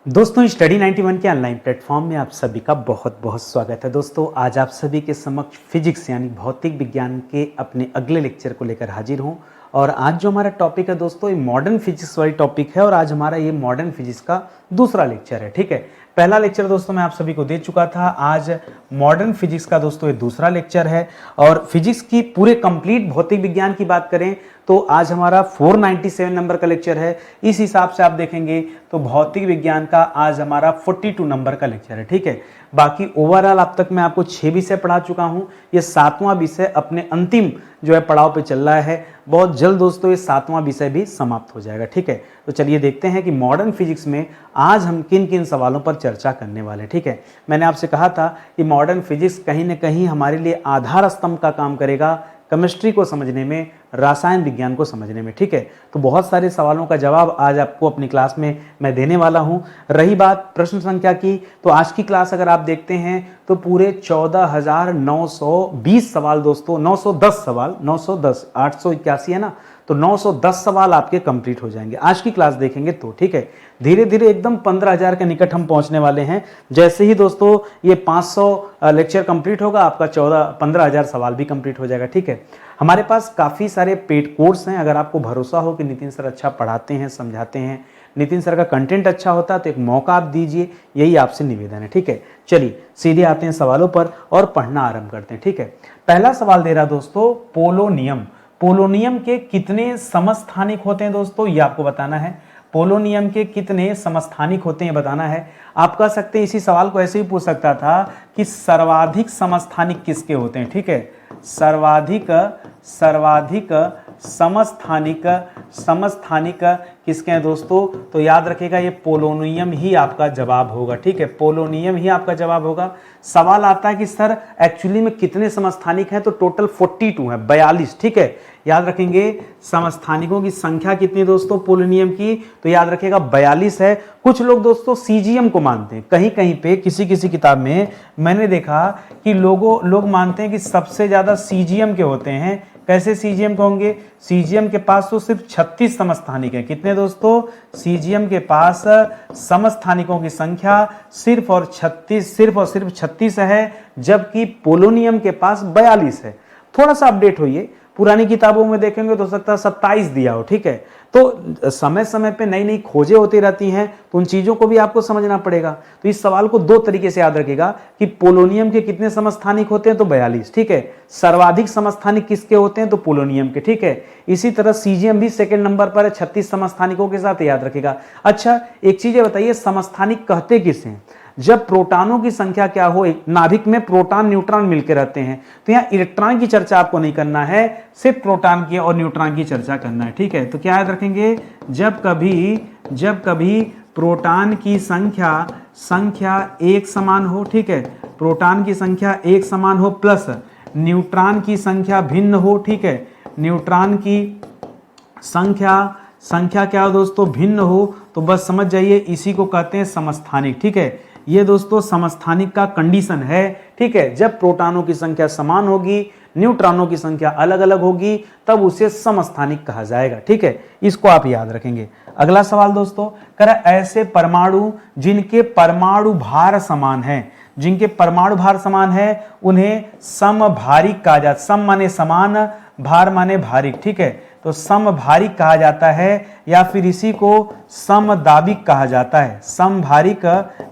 दोस्तों स्टडी 91 के online platform में आप सभी का बहुत बहुत स्वागत है। दोस्तों आज आप सभी के समक्ष फिजिक्स यानी भौतिक विज्ञान के अपने अगले लेक्चर को लेकर हाजिर हूं। और आज जो हमारा टॉपिक है दोस्तों ये मॉडर्न फिजिक्स वाली टॉपिक है और आज हमारा ये मॉडर्न फिजिक्स का दूसरा लेक्चर है। ठीक है, पहला लेक्चर दोस्तों मैं आप सभी को दे चुका था। आज मॉडर्न फिजिक्स का दोस्तों ये दूसरा लेक्चर है और फिजिक्स की पूरे कंप्लीट भौतिक विज्ञान की बात करें तो आज हमारा 497 नंबर का लेक्चर है। इस हिसाब से आप देखेंगे तो भौतिक विज्ञान का आज हमारा 42 नंबर का लेक्चर है। ठीक है, बाकी ओवरऑल अब तक मैं आपको 6 विषय पढ़ा चुका हूं। ये 7वां विषय अपने अंतिम जो है पड़ाव पे चल रहा है। बहुत जल्द दोस्तों ये 7वां विषय भी समाप्त हो जाएगा। ठीक है, तो चलिए देखते हैं कि मॉडर्न फिजिक्स में आज हम किन किन सवालों पर चर्चा करने वाले हैं। ठीक है, मैंने आपसे कहा था कि मॉडर्न फिजिक्स कहीं ना कहीं हमारे लिए आधार स्तंभ का काम करेगा केमिस्ट्री को समझने में, रसायन विज्ञान को समझने में। ठीक है, तो बहुत सारे सवालों का जवाब आज आपको अपनी क्लास में मैं देने वाला हूं। रही बात प्रश्न संख्या की, तो आज की क्लास अगर आप देखते हैं तो पूरे 14,920 सवाल दोस्तों, 910 सवाल, 910, 881 है ना, तो 910 सवाल आपके कंप्लीट हो जाएंगे आज की क्लास देखेंगे तो। ठीक है, धीरे धीरे एकदम 15,000 के निकट हम पहुंचने वाले हैं। जैसे ही दोस्तों ये 500 लेक्चर कंप्लीट होगा आपका 15,000 सवाल भी कंप्लीट हो जाएगा। ठीक है, हमारे पास काफ़ी सारे पेड कोर्स हैं। अगर आपको भरोसा हो कि नितिन सर अच्छा पढ़ाते हैं, समझाते हैं, नितिन सर का कंटेंट अच्छा होता है तो एक मौका आप दीजिए, यही आपसे निवेदन है। ठीक है, चलिए सीधे आते हैं सवालों पर और पढ़ना आरंभ करते हैं। ठीक है, पहला सवाल दे रहा दोस्तों पोलोनियम। पोलोनियम के कितने समस्थानिक होते हैं दोस्तों, ये आपको बताना है। पोलोनियम के कितने समस्थानिक होते हैं बताना है। आप कह सकते हैं इसी सवाल को ऐसे ही पूछ सकता था कि सर्वाधिक समस्थानिक किसके होते हैं। ठीक है, सर्वाधिक समस्थानिक किसके हैं दोस्तों, तो याद रखिएगा ये पोलोनियम ही आपका जवाब होगा। ठीक है, पोलोनियम ही आपका जवाब होगा। सवाल आता है कि सर एक्चुअली में कितने समस्थानिक हैं, तो टोटल 42 है, 42। ठीक है, याद रखेंगे समस्थानिकों की संख्या कितनी दोस्तों पोलोनियम की, तो याद रखिएगा 42 है। कुछ लोग दोस्तों सीजीएम को मानते हैं, कहीं कहीं पे किसी किसी किताब में मैंने देखा कि लोग मानते हैं कि सबसे ज्यादा सीजीएम के होते हैं। कैसे सीजीएम के होंगे, सीजीएम के पास तो सिर्फ 36 समस्थानिक हैं। कितने दोस्तों, सीजीएम के पास समस्थानिकों की संख्या सिर्फ और सिर्फ 36 है, जबकि पोलोनियम के पास 42 है। थोड़ा सा अपडेट होइए, पुरानी किताबों में देखेंगे तो हो सकता है 27 दिया हो। ठीक है, तो समय समय पे नई नई खोजें होती रहती हैं, तो उन चीजों को भी आपको समझना पड़ेगा। तो इस सवाल को दो तरीके से याद रखिएगा कि पोलोनियम के कितने समस्थानिक होते हैं, तो 42। ठीक है, सर्वाधिक समस्थानिक किसके होते हैं, तो पोलोनियम के। ठीक है, इसी तरह सीजीएम भी सेकंड नंबर पर है 36 समस्थानिकों के साथ, याद रखिएगा। अच्छा एक चीज बताइए, समस्थानिक कहते किसे हैं, जब प्रोटॉनों की संख्या क्या हो, एक नाभिक में प्रोटॉन न्यूट्रॉन मिलकर रहते हैं, तो यहाँ इलेक्ट्रॉन की चर्चा आपको नहीं करना है, सिर्फ प्रोटॉन की और न्यूट्रॉन की चर्चा करना है। ठीक है, तो क्या याद रखेंगे, जब कभी प्रोटॉन की संख्या एक समान हो, ठीक है, प्रोटॉन की संख्या एक समान हो प्लस न्यूट्रॉन की संख्या भिन्न हो। ठीक है, न्यूट्रॉन की संख्या क्या हो दोस्तों, भिन्न हो, तो बस समझ जाइए इसी को कहते हैं समस्थानिक। ठीक है, ये दोस्तों समस्थानिक का कंडीशन है। ठीक है, जब प्रोटॉनों की संख्या समान होगी, न्यूट्रॉनों की संख्या अलग अलग होगी, तब उसे समस्थानिक कहा जाएगा। ठीक है, इसको आप याद रखेंगे। अगला सवाल दोस्तों कह रहा है ऐसे परमाणु जिनके परमाणु भार समान है, जिनके परमाणु भार समान है उन्हें समभारिक कहा जाता है। सम माने समान, भार माने भारिक। ठीक है, तो समभारिक कहा जाता है या फिर इसी को समदाबिक कहा जाता है। समभारिक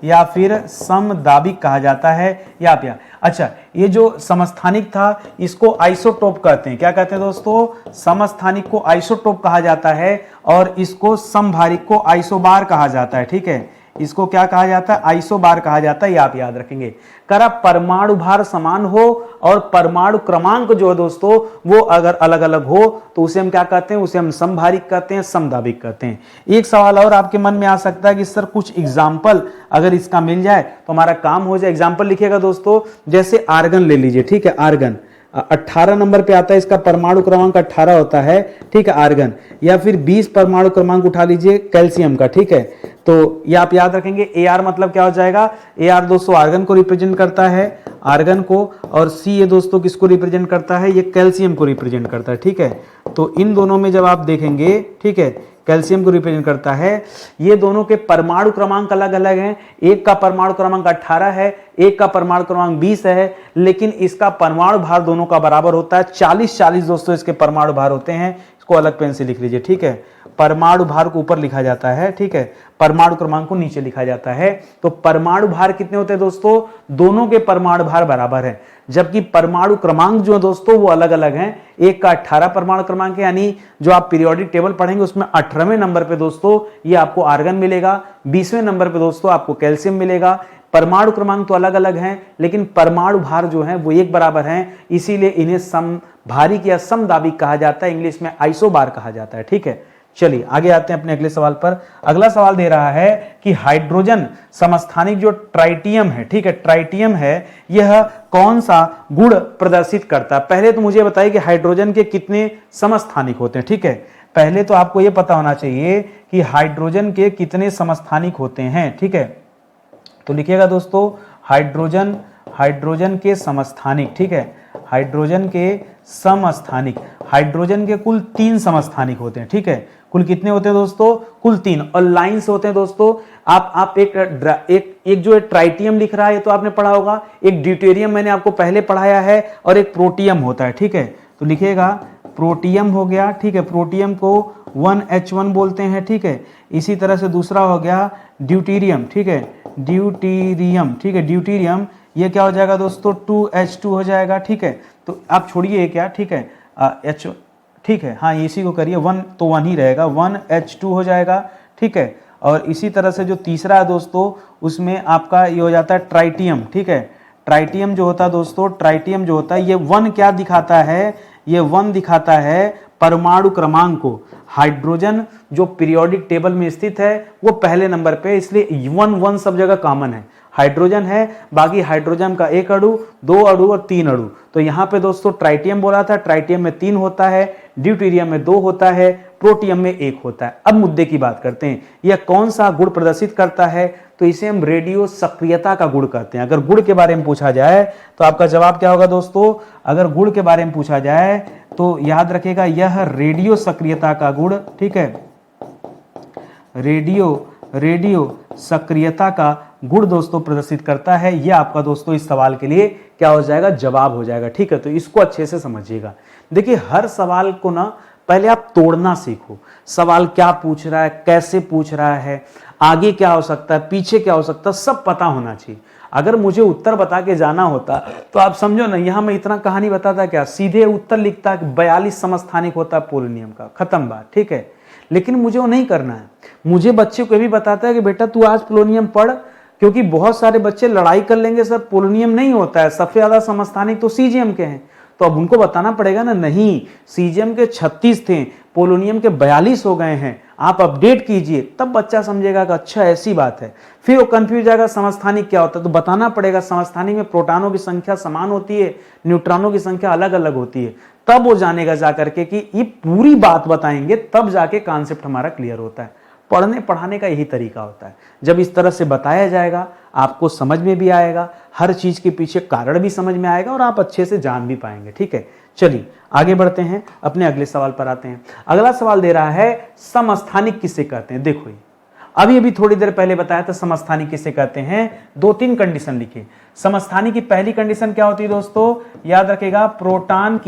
या फिर समदाबिक कहा जाता है या प्या। अच्छा, ये जो समस्थानिक था इसको आइसोटोप कहते हैं। क्या कहते हैं दोस्तों, समस्थानिक को आइसोटोप कहा जाता है और इसको समभारिक को आइसोबार कहा जाता है। ठीक है, इसको क्या कहा जाता है, आइसोबार कहा जाता है, ये आप याद रखेंगे। करा परमाणु भार समान हो और परमाणु क्रमांक जो है दोस्तों वो अगर अलग अलग हो तो उसे हम क्या कहते हैं, उसे हम समभारिक कहते हैं, समदाबिक कहते हैं। एक सवाल और आपके मन में आ सकता है कि सर कुछ एग्जाम्पल अगर इसका मिल जाए तो हमारा काम हो जाए। एग्जाम्पल लिखिएगा दोस्तों, जैसे आर्गन ले लीजिए। ठीक है, आर्गन 18 नंबर पे आता है, इसका परमाणु क्रमांक 18 होता है। ठीक है, आर्गन, या फिर 20 परमाणु क्रमांक उठा लीजिए कैल्शियम का। ठीक है, तो ये आप याद रखेंगे। Ar मतलब क्या हो जाएगा, Ar दोस्तों आर्गन को रिप्रेजेंट करता है आर्गन को, और सी ये दोस्तों किसको रिप्रेजेंट करता है, ये कैल्शियम को रिप्रेजेंट करता है, ठीक है। तो इन दोनों में जब आप देखेंगे, ठीक है, कैल्शियम को रिप्रेजेंट करता है। ये दोनों के परमाणु क्रमांक अलग अलग हैं, एक का परमाणु क्रमांक 18 है, एक का परमाणु क्रमांक 20 है, लेकिन इसका परमाणु भार दोनों का बराबर होता है, 40-40 दोस्तों इसके परमाणु भार होते हैं। इसको अलग पेन से लिख लीजिए, ठीक है। परमाणु भार को ऊपर लिखा जाता है, ठीक है, परमाणु क्रमांक को नीचे लिखा जाता है। तो परमाणु भार कितने होते हैं दोस्तों, दोनों के परमाणु भार बराबर है, जबकि परमाणु क्रमांक जो है दोस्तों वो अलग अलग हैं। एक का 18 परमाणु क्रमांक है, यानी जो आप पीरियोडिक टेबल पढ़ेंगे उसमें 18वें नंबर पे दोस्तों ये आपको आर्गन मिलेगा, 20वें नंबर पे दोस्तों आपको कैल्शियम मिलेगा। परमाणु क्रमांक तो अलग अलग हैं, लेकिन परमाणु भार जो है वो एक बराबर हैं, इसीलिए इन्हें समभारिक या समदाबिक कहा जाता है, इंग्लिश में आइसोबार कहा जाता है, ठीक है। चलिए आगे आते हैं अपने अगले सवाल पर। अगला सवाल दे रहा है कि हाइड्रोजन समस्थानिक जो ट्राइटियम है, ठीक है, ट्राइटियम है, यह कौन सा गुण प्रदर्शित करता है। पहले तो मुझे बताइए कि हाइड्रोजन के कितने समस्थानिक होते हैं, ठीक है। पहले तो आपको यह पता होना चाहिए कि हाइड्रोजन के कितने समस्थानिक होते हैं, ठीक है। तो लिखिएगा दोस्तों, हाइड्रोजन के समस्थानिक, ठीक है, हाइड्रोजन के समस्थानिक, हाइड्रोजन के कुल 3 समस्थानिक होते हैं, ठीक है। कुल कितने होते हैं दोस्तों, कुल 3, और लाइन से होते हैं दोस्तों। आप एक जो ट्राइटियम लिख रहा है, ये तो आपने पढ़ा होगा, एक ड्यूटेरियम मैंने आपको पहले पढ़ाया है, और एक प्रोटियम होता है, ठीक है। तो लिखिएगा प्रोटियम हो गया, ठीक है, प्रोटियम को 1H1 बोलते हैं, ठीक है। इसी तरह से दूसरा हो गया ड्यूटेरियम, ठीक है, ड्यूटेरियम, ठीक है, ड्यूटेरियम ये क्या हो जाएगा दोस्तों, 2H2 हो जाएगा, ठीक है। तो आप छोड़िए क्या, ठीक है, H, ठीक है, हाँ इसी को करिए, 1 तो 1 ही रहेगा, 1H2 हो जाएगा, ठीक है। और इसी तरह से जो तीसरा है दोस्तों, उसमें आपका ये हो जाता है ट्राइटियम, ठीक है। ट्राइटियम जो होता है दोस्तों, ट्राइटियम जो होता है, ये 1 क्या दिखाता है, ये 1 दिखाता है परमाणु क्रमांक को। हाइड्रोजन जो पीरियोडिक टेबल में स्थित है वो पहले नंबर पे, इसलिए 1 सब जगह कॉमन है, हाइड्रोजन है, बाकी हाइड्रोजन का 1 अणु, 2 अणु और 3 अणु। तो यहाँ पे दोस्तों ट्राइटियम बोला था, ट्राइटियम में 3 होता है, ड्यूटेरियम में 2 होता है, प्रोटियम में 1 होता है। अब मुद्दे की बात करते हैं, यह कौन सा गुण प्रदर्शित करता है, तो इसे हम रेडियो सक्रियता का गुण कहते हैं। अगर गुण के बारे में पूछा जाए तो आपका जवाब क्या होगा दोस्तों, अगर गुण के बारे में पूछा जाए तो याद रखिएगा यह रेडियो सक्रियता का गुण, ठीक है, रेडियो सक्रियता का गुण दोस्तों प्रदर्शित करता है। यह आपका दोस्तों इस सवाल के लिए क्या हो जाएगा, जवाब हो जाएगा, ठीक है। तो इसको अच्छे से समझिएगा। देखिए हर सवाल को ना पहले आप तोड़ना सीखो, सवाल क्या पूछ रहा है, कैसे पूछ रहा है, आगे क्या हो सकता है, पीछे क्या हो सकता है, सब पता होना चाहिए। अगर मुझे उत्तर बता के जाना होता तो आप समझो ना, यहां मैं इतना कहानी बताता क्या, सीधे उत्तर लिखता कि 42 समस्थानिक होता है पोलोनियम का, खत्म बात, ठीक है। लेकिन मुझे वो नहीं करना है, मुझे बच्चे को भी बताता है कि बेटा तू आज पोलोनियम पढ़, क्योंकि बहुत सारे बच्चे लड़ाई कर लेंगे सर पोलोनियम नहीं होता है, सबसे ज्यादा समस्थानिक तो सीजीएम के हैं। तो अब उनको बताना पड़ेगा ना, नहीं सीजीएम के 36 थे, पोलोनियम के 42 हो गए हैं, आप अपडेट कीजिए, तब बच्चा समझेगा कि अच्छा ऐसी बात है। फिर वो कंफ्यूज जाएगा समस्थानिक क्या होता है, तो बताना पड़ेगा समस्थानिक में प्रोटॉनों की संख्या समान होती है, न्यूट्रॉनों की संख्या अलग अलग होती है, तब वो जानेगा जाकर के कि ये पूरी बात बताएंगे, तब जाके कॉन्सेप्ट हमारा क्लियर होता है। पढ़ने पढ़ाने का यही तरीका होता है, जब इस तरह से बताया जाएगा आपको समझ में भी आएगा, हर चीज के पीछे कारण भी समझ में आएगा और आप अच्छे से जान भी पाएंगे, ठीक है। चलिए आगे बढ़ते हैं, अपने अगले सवाल पर आते हैं। अगला सवाल दे रहा है समस्थानिक किसे कहते हैं। देखो अभी थोड़ी देर पहले बताया था समस्थानिक किसे कहते हैं, 2-3 कंडीशन लिखिए। समस्थानिक की पहली कंडीशन क्या होती है दोस्तों, याद रखेगा, प्रोटॉन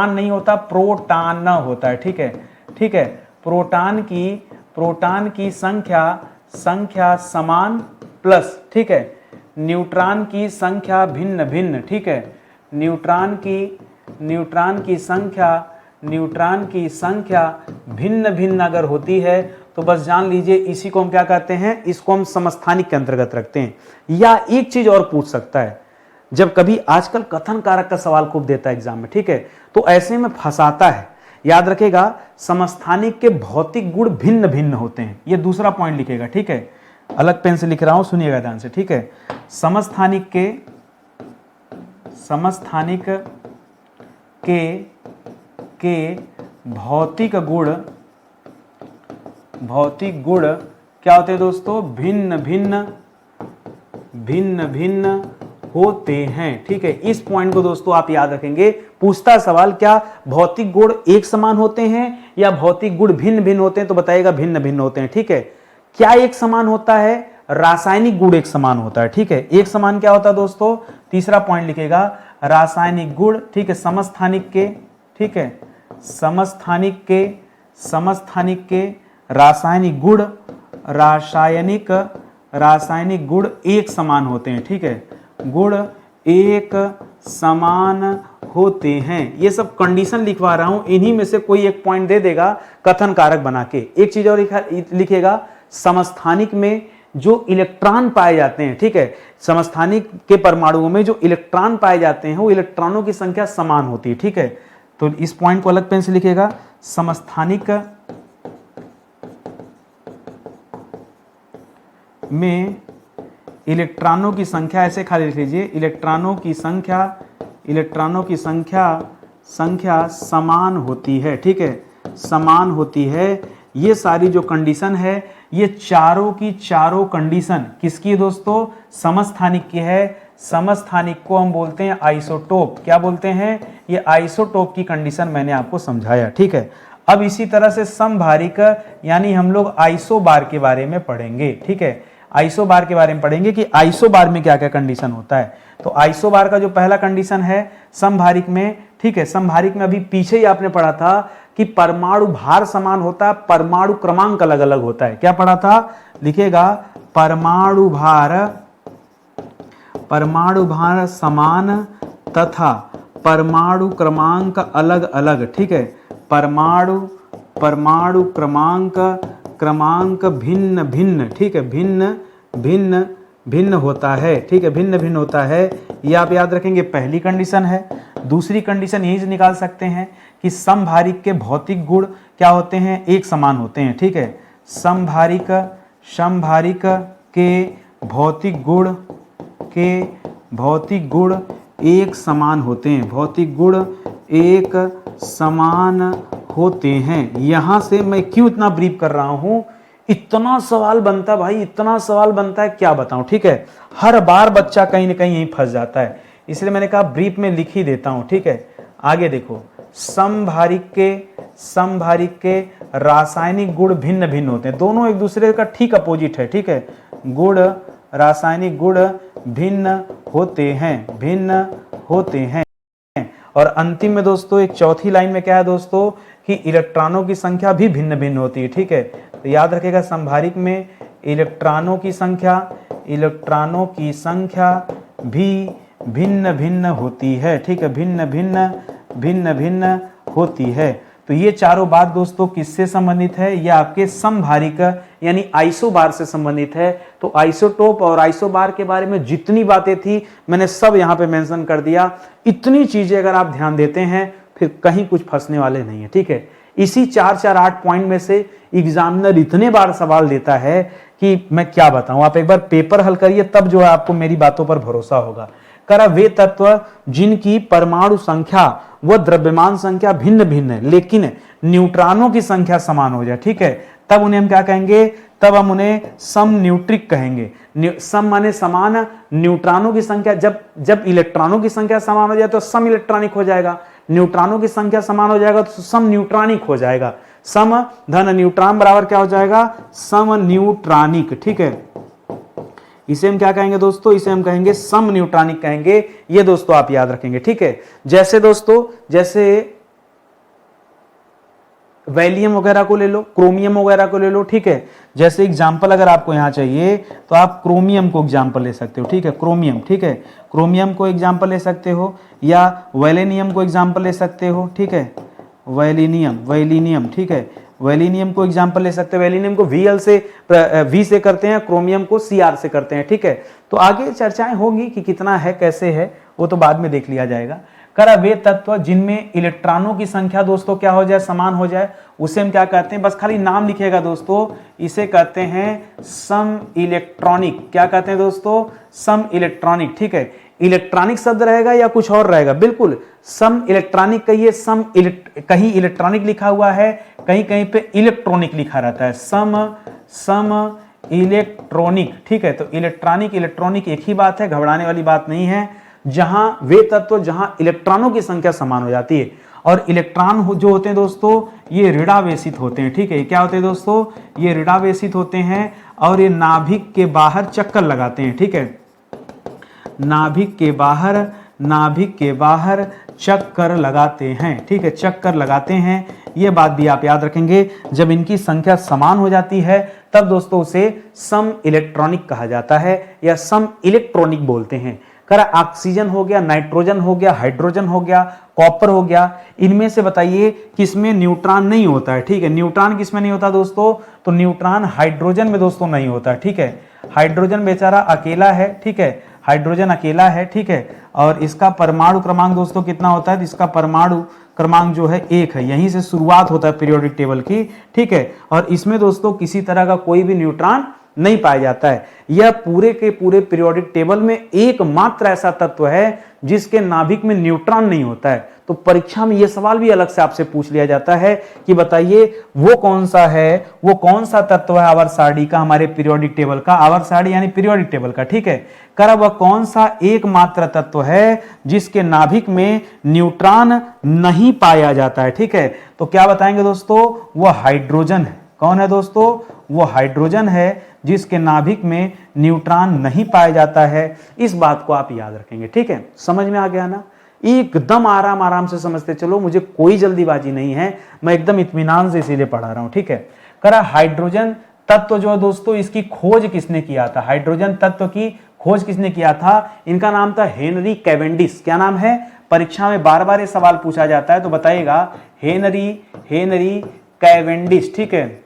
नहीं होता, प्रोटॉन होता है, ठीक है, ठीक है। प्रोटॉन की संख्या समान प्लस, ठीक है, न्यूट्रॉन की संख्या भिन्न भिन्न, ठीक है, न्यूट्रॉन की संख्या भिन्न भिन्न अगर होती है तो बस जान लीजिए इसी को हम क्या कहते हैं, इसको हम समस्थानिक के अंतर्गत रखते हैं। या एक चीज और पूछ सकता है, जब कभी आजकल कथन कारक का सवाल खूब देता है एग्जाम में, ठीक है, तो ऐसे में फंसाता है। याद रखेगा समस्थानिक के भौतिक गुण भिन्न भिन्न होते हैं, ये दूसरा पॉइंट लिखेगा, ठीक है, अलग पेन से लिख रहा हूं, सुनिएगा ध्यान से, ठीक है। समस्थानिक के भौतिक गुण क्या होते हैं दोस्तों, भिन्न भिन्न होते हैं। ठीक है, इस पॉइंट को दोस्तों आप याद रखेंगे। पूछता सवाल क्या भौतिक गुण एक समान होते हैं या भौतिक गुण भिन्न भिन्न होते हैं, तो बताइएगा भिन्न भिन्न होते हैं। ठीक है, क्या एक समान होता है? रासायनिक गुण एक समान होता है। ठीक है, एक समान क्या होता है दोस्तों? तीसरा पॉइंट लिखेगा रासायनिक गुण। ठीक है, समस्थानिक के, ठीक है, समस्थानिक के रासायनिक गुण, रासायनिक गुण एक समान होते हैं। ठीक है, गुण एक समान होते हैं। ये सब कंडीशन लिखवा रहा हूं, इन्हीं में से कोई एक पॉइंट दे देगा कथन कारक बना के। एक चीज और लिखेगा समस्थानिक में जो इलेक्ट्रॉन पाए जाते हैं, ठीक है, समस्थानिक के परमाणुओं में जो इलेक्ट्रॉन पाए जाते हैं वो इलेक्ट्रॉनों की संख्या समान होती है। ठीक है, तो इस पॉइंट को अलग पेन से लिखेगा। समस्थानिक में इलेक्ट्रॉनों की संख्या, ऐसे खाली लिख लीजिए, इलेक्ट्रॉनों की संख्या समान होती है। ठीक है, समान होती है। ये सारी जो कंडीशन है, ये चारों की चारों कंडीशन किसकी है दोस्तों? समस्थानिक की है। समस्थानिक को हम बोलते हैं आइसोटोप। क्या बोलते हैं? ये आइसोटोप की कंडीशन मैंने आपको समझाया। ठीक है, अब इसी तरह से समभारिक यानी हम लोग आइसोबार के बारे में पढ़ेंगे। ठीक है, आइसोबार के बारे में पढ़ेंगे कि आइसोबार में क्या क्या कंडीशन होता है। तो आइसोबार का जो पहला कंडीशन है समभारिक में, ठीक है, समभारिक में अभी पीछे ही आपने पढ़ा था कि परमाणु भार समान होता है, परमाणु क्रमांक अलग अलग होता है। क्या पढ़ा था? लिखेगा परमाणु भार समान तथा परमाणु क्रमांक अलग अलग। ठीक है, परमाणु क्रमांक भिन्न भिन्न, ठीक है, भिन्न होता है। ठीक है, भिन्न भिन्न होता है, ये आप याद रखेंगे, पहली कंडीशन है। दूसरी कंडीशन यही से निकाल सकते हैं कि समभारिक के भौतिक गुण क्या होते हैं? एक समान होते हैं। ठीक है, समभारिक के भौतिक गुण एक समान होते हैं। भौतिक गुण एक समान होते हैं। यहां से मैं क्यों इतना ब्रीफ कर रहा हूं? इतना सवाल बनता है भाई, इतना सवाल बनता है, क्या बताऊं। ठीक है, हर बार बच्चा कहीं ना कहीं यहीं फंस जाता है, इसलिए मैंने कहा ब्रीफ में लिख ही देता हूं। ठीक है, आगे देखो, समभारिक के रासायनिक गुण भिन्न भिन्न होते हैं। दोनों एक दूसरे का ठीक अपोजिट है। ठीक है, रासायनिक गुण भिन्न होते हैं। और अंतिम में दोस्तों एक चौथी लाइन में क्या है दोस्तों कि इलेक्ट्रॉनों की संख्या भी भिन्न भिन्न होती है। ठीक है, तो याद रखिएगा समभारिक में इलेक्ट्रॉनों की संख्या भी भिन्न भिन्न होती है। ठीक है, भिन्न भिन्न होती है। तो ये चारों बात दोस्तों किससे संबंधित है? ये आपके समभारिक यानी आइसोबार से संबंधित है। तो आइसोटोप और आइसोबार के बारे में जितनी बातें थी मैंने सब यहाँ पे मेंशन कर दिया। इतनी चीजें अगर आप ध्यान देते हैं फिर कहीं कुछ फंसने वाले नहीं है। ठीक है, इसी 4-4-8 पॉइंट में से एग्जामिनर इतने बार सवाल देता है कि मैं क्या बताऊं। आप एक बार पेपर हल करिए, तब जो है आपको मेरी बातों पर भरोसा होगा। करा वे तत्व जिनकी परमाणु संख्या व द्रव्यमान संख्या भिन्न भिन्न है लेकिन न्यूट्रॉनों की संख्या समान हो जाए। ठीक है, तब उन्हें हम क्या कहेंगे? तब हम उन्हें समन्यूट्रिक कहेंगे। सम माने समान, न्यूट्रॉनों की संख्या, जब इलेक्ट्रॉनों की संख्या समान हो जाए तो सम इलेक्ट्रॉनिक हो जाएगा, न्यूट्रॉनों की संख्या समान हो जाएगा तो सम न्यूट्रॉनिक हो जाएगा। सम धन न्यूट्रॉन बराबर क्या हो जाएगा? सम न्यूट्रॉनिक। ठीक है, इसे हम क्या कहेंगे दोस्तों? इसे हम कहेंगे सम न्यूट्रॉनिक कहेंगे। ये दोस्तों आप याद रखेंगे। ठीक है, जैसे दोस्तों जैसे वैलियम वगैरह को ले लो, क्रोमियम वगैरह को ले लो। ठीक है, जैसे एग्जांपल अगर आपको यहां चाहिए तो आप क्रोमियम को एग्जांपल ले सकते हो। ठीक है, क्रोमियम, ठीक है, क्रोमियम को एग्जांपल ले सकते हो या वेलेनियम को एग्जांपल ले सकते हो। ठीक है, वेलिनियम, ठीक है, वेलिनियम को एग्जांपल ले सकते हैं। वेलिनियम को वी से करते हैं, क्रोमियम को Cr से करते हैं। ठीक है, तो आगे चर्चाएं होंगी कि कितना है कैसे है, वो तो बाद में देख लिया जाएगा। करा वे तत्व जिनमें इलेक्ट्रॉनों की संख्या दोस्तों क्या हो जाए? समान हो जाए, उसे हम क्या कहते हैं? बस खाली नाम लिखिएगा दोस्तों, इसे कहते हैं सम इलेक्ट्रॉनिक। क्या कहते हैं दोस्तों? सम इलेक्ट्रॉनिक। ठीक है, इलेक्ट्रॉनिक शब्द रहेगा या कुछ और रहेगा? बिल्कुल सम इलेक्ट्रॉनिक कहिए। कहीं इलेक्ट्रॉनिक लिखा हुआ है, कहीं कहीं पे इलेक्ट्रॉनिक लिखा रहता है। सम इलेक्ट्रॉनिक, ठीक है। तो इलेक्ट्रॉनिक इलेक्ट्रॉनिक एक ही बात है, घबराने वाली बात नहीं है। जहां वे तत्व जहां इलेक्ट्रॉनों की संख्या समान हो जाती है, और इलेक्ट्रॉन जो होते हैं दोस्तों ये ऋणावेशित होते हैं, ठीक है। क्या होते हैं दोस्तों, ये ऋणावेशित होते हैं और ये नाभिक के बाहर चक्कर लगाते हैं, ठीक है। नाभिक के बाहर चक्कर लगाते हैं, ठीक है, चक्कर लगाते हैं। ये बात भी आप याद रखेंगे। जब इनकी संख्या समान हो जाती है तब दोस्तों उसे सम इलेक्ट्रॉनिक कहा जाता है या सम इलेक्ट्रॉनिक बोलते हैं। कर ऑक्सीजन हो गया, नाइट्रोजन हो गया, हाइड्रोजन हो गया, कॉपर हो गया, इनमें से बताइए किसमें न्यूट्रॉन नहीं होता है, ठीक है। न्यूट्रॉन किसमें नहीं होता दोस्तों, तो न्यूट्रॉन हाइड्रोजन में दोस्तों नहीं होता, ठीक है। हाइड्रोजन बेचारा अकेला है, ठीक है, हाइड्रोजन अकेला है, ठीक है। और इसका परमाणु क्रमांक दोस्तों कितना होता है, इसका परमाणु क्रमांक जो है 1 है, यहीं से शुरुआत होता है पीरियोडिक टेबल की, ठीक है। और इसमें दोस्तों किसी तरह का कोई भी न्यूट्रॉन नहीं पाया जाता है। यह पूरे के पूरे पीरियोडिक टेबल में एकमात्र ऐसा तत्व है जिसके नाभिक में न्यूट्रॉन नहीं होता है। तो परीक्षा में यह सवाल भी अलग से आपसे पूछ लिया जाता है कि बताइए वो कौन सा है, वो कौन सा तत्व है आवर्त सारणी का, हमारे पीरियोडिक टेबल का, आवर्त सारणी यानी पीरियोडिक टेबल का, ठीक है। कर वह कौन सा एकमात्र तत्व है जिसके नाभिक में न्यूट्रॉन नहीं पाया जाता है, ठीक है। तो क्या बताएंगे दोस्तों, वह हाइड्रोजन है। कौन है दोस्तों, वो हाइड्रोजन है जिसके नाभिक में न्यूट्रॉन नहीं पाया जाता है। इस बात को आप याद रखेंगे, ठीक है। समझ में आ गया ना, एकदम आराम आराम से समझते चलो, मुझे कोई जल्दीबाजी नहीं है, मैं एकदम इत्मीनान से इसीलिए पढ़ा रहा हूं, ठीक है। करा हाइड्रोजन तत्व जो है दोस्तों इसकी खोज किसने किया था, हाइड्रोजन तत्व की खोज किसने किया था, इनका नाम था हेनरी कैवेंडिश। क्या नाम है, परीक्षा में बार बार ये सवाल पूछा जाता है तो बताइएगा, हेनरी कैवेंडिश, ठीक है,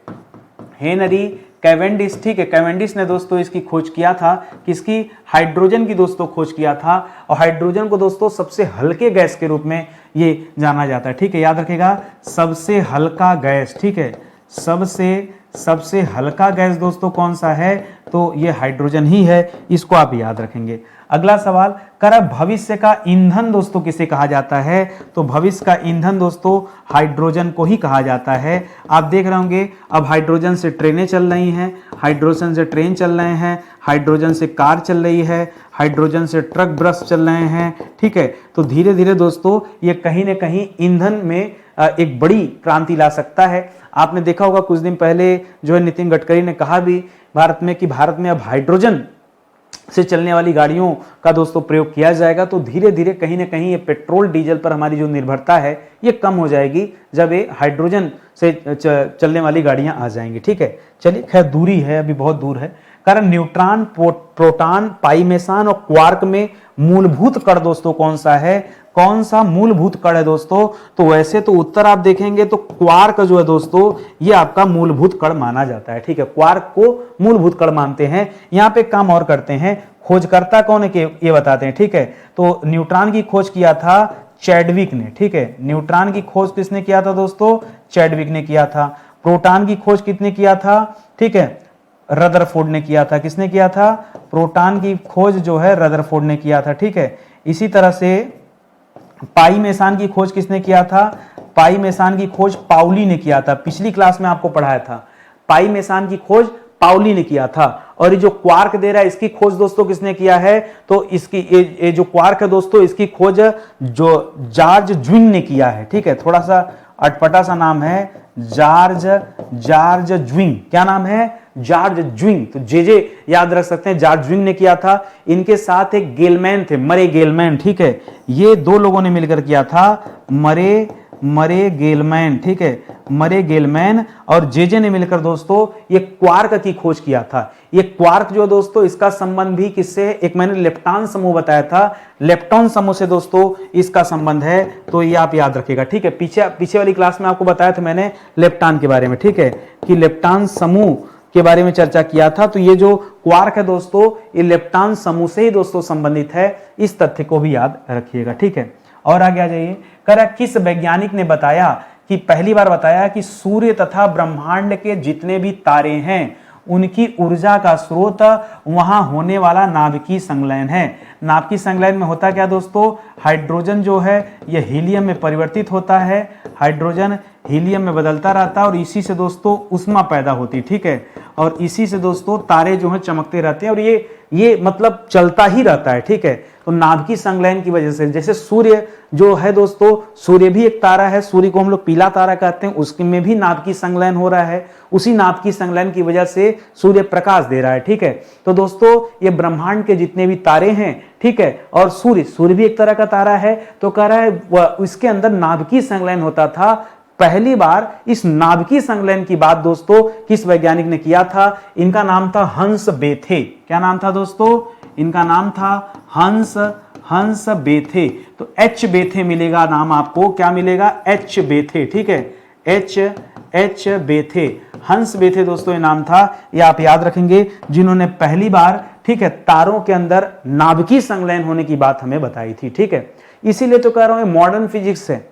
हेनरी कैवेंडिश, ठीक है। कैवेंडिश ने दोस्तों इसकी खोज किया था, किसकी, हाइड्रोजन की दोस्तों खोज किया था। और हाइड्रोजन को दोस्तों सबसे हल्के गैस के रूप में ये जाना जाता है, ठीक है, याद रखिएगा, सबसे हल्का गैस, ठीक है। सबसे हल्का गैस दोस्तों कौन सा है, तो ये हाइड्रोजन ही है, इसको आप याद रखेंगे। अगला सवाल, कर भविष्य का ईंधन दोस्तों किसे कहा जाता है, तो भविष्य का ईंधन दोस्तों हाइड्रोजन को ही कहा जाता है। आप देख रहे होंगे अब हाइड्रोजन से ट्रेनें चल रही हैं, हाइड्रोजन से ट्रेन चल रहे हैं, हाइड्रोजन से कार चल रही है, हाइड्रोजन से ट्रक बस चल रहे हैं, ठीक है। तो धीरे धीरे दोस्तों ये कहीं ना कहीं ईंधन में एक बड़ी क्रांति ला सकता है। आपने देखा होगा कुछ दिन पहले जो है नितिन गडकरी ने कहा भी भारत में कि भारत में अब हाइड्रोजन से चलने वाली गाड़ियों का दोस्तों प्रयोग किया जाएगा। तो धीरे धीरे कहीं ना कहीं ये पेट्रोल डीजल पर हमारी जो निर्भरता है ये कम हो जाएगी जब ये हाइड्रोजन से चलने वाली गाड़ियां आ जाएंगी, ठीक है। चलिए, खैर दूरी है, अभी बहुत दूर है। कारण न्यूट्रॉन, प्रोटॉन, पाई मेसान और क्वार्क में मूलभूत कण दोस्तों कौन सा है, कौन सा मूलभूत कण है दोस्तों, तो वैसे तो उत्तर आप देखेंगे तो क्वार्क जो है दोस्तों ये आपका मूलभूत कण माना जाता है, ठीक है। क्वार्क को मूलभूत कण मानते हैं। यहां पे काम और करते हैं, खोजकर्ता कौन है ये बताते हैं, ठीक है। तो न्यूट्रॉन की खोज किया था चैडविक ने, ठीक है। न्यूट्रॉन की खोज किसने किया था दोस्तों, चैडविक ने किया था। प्रोटॉन की खोज किसने किया था, ठीक है, रदरफोर्ड ने किया था। किसने किया था, प्रोटॉन की खोज जो है रदरफोर्ड ने किया था, ठीक है। इसी तरह से पाई मेसान की खोज किसने किया था, पाई मेसान की खोज पाउली ने किया था। पिछली क्लास में आपको पढ़ाया था, पाई मेसान की खोज पाउली ने किया था। और ये जो क्वार्क दे रहा है इसकी खोज दोस्तों किसने किया है, तो इसकी ये जो क्वार्क है दोस्तों इसकी खोज जो जॉर्ज ज्विंग ने किया है, ठीक है। थोड़ा सा अटपटा सा नाम है, जॉर्ज ज्विंग। क्या नाम है, जॉर्ज ज्विंग। तो जे याद रख सकते हैं, जॉर्ज ज्विंग ने किया था। इनके साथ एक गेलमैन थे, मरे गेलमैन, ठीक है। ये दो लोगों ने मिलकर किया था, मरे गेलमैन, ठीक है, मरे गेलमैन और जे ने मिलकर दोस्तों ये क्वार्क की खोज किया था। ये क्वार्क जो दोस्तों इसका संबंध भी किससे, एक मैंने लेप्टॉन समूह बताया था, लेप्टॉन समूह से दोस्तों इसका संबंध है। तो ये आप याद रखिएगा, ठीक है। पीछे वाली क्लास में आपको बताया था मैंने लेप्टॉन के बारे में, ठीक है, कि लेप्टॉन समूह के बारे में चर्चा किया था। तो ये जो क्वार्क है दोस्तों ये लेप्टॉन समूह से ही दोस्तों संबंधित है, इस तथ्य को भी याद रखिएगा, ठीक है। और आगे आ जाइए, करा किस वैज्ञानिक ने बताया कि पहली बार बताया कि सूर्य तथा ब्रह्मांड के जितने भी तारे हैं उनकी ऊर्जा का स्रोत वहां होने वाला नाभिकीय संलयन है। नाभिकीय संलयन में होता क्या दोस्तों, हाइड्रोजन जो है यह हीलियम में परिवर्तित होता है, हाइड्रोजन हीलियम में बदलता रहता है और इसी से दोस्तों उष्मा पैदा होती है, ठीक है। और इसी से दोस्तों तारे जो हैं चमकते रहते हैं और ये मतलब चलता ही रहता है, ठीक है। तो नाभिकीय संलयन की वजह से, जैसे सूर्य जो है दोस्तों, सूर्य भी एक तारा है, सूर्य को हम लोग पीला तारा कहते हैं, उसमें भी नाभिकीय संलयन हो रहा है, उसी नाभिकीय संलयन की वजह से सूर्य प्रकाश दे रहा है, ठीक है। तो दोस्तों ये ब्रह्मांड के जितने भी तारे हैं, ठीक है, और सूर्य भी एक तरह का तारा है, तो कह रहा है इसके अंदर नाभिकीय संलयन होता था। पहली बार इस नाभिकीय संलयन की बात दोस्तों किस वैज्ञानिक ने किया था? इनका नाम था हंस बेथे। क्या नाम था दोस्तों? इनका नाम था हंस बेथे। तो एच बेथे मिलेगा नाम आपको, क्या मिलेगा? एच बेथे, ठीक है, एच बेथे, हंस बेथे दोस्तों ये नाम था। ये आप याद रखेंगे, जिन्होंने पहली बार, ठीक है, तारों के अंदर नाभिकीय संलयन होने की बात हमें बताई थी, ठीक है। इसीलिए तो कह रहा हूं मॉडर्न फिजिक्स है,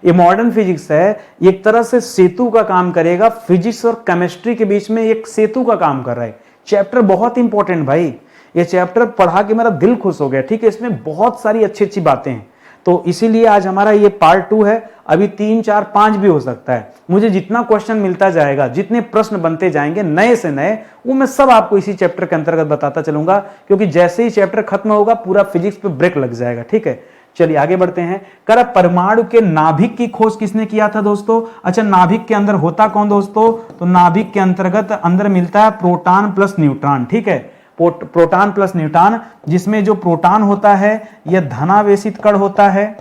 ये मॉडर्न फिजिक्स है, एक तरह से सेतु का काम करेगा। फिजिक्स और केमिस्ट्री के बीच में एक सेतु का काम कर रहा है। चैप्टर बहुत इंपॉर्टेंट भाई, ये चैप्टर पढ़ा के मेरा दिल खुश हो गया, ठीक है। इसमें बहुत सारी अच्छी अच्छी बातें हैं, तो इसीलिए आज हमारा ये पार्ट 2 है। अभी 3, 4, 5 भी हो सकता है। मुझे जितना क्वेश्चन मिलता जाएगा, जितने प्रश्न बनते जाएंगे नए से नए, वो मैं सब आपको इसी चैप्टर के अंतर्गत बताता चलूंगा, क्योंकि जैसे ही चैप्टर खत्म होगा पूरा फिजिक्स पे ब्रेक लग जाएगा, ठीक है। चलिए आगे बढ़ते हैं। कर परमाणु के नाभिक की खोज किसने किया था दोस्तों? अच्छा, नाभिक के अंदर होता कौन दोस्तों? तो नाभिक के अंतर्गत अंदर मिलता है प्रोटॉन प्लस न्यूट्रॉन, ठीक है, प्रोटॉन प्लस न्यूट्रॉन, जिसमें जो प्रोटॉन होता है यह धनावेशित कण होता है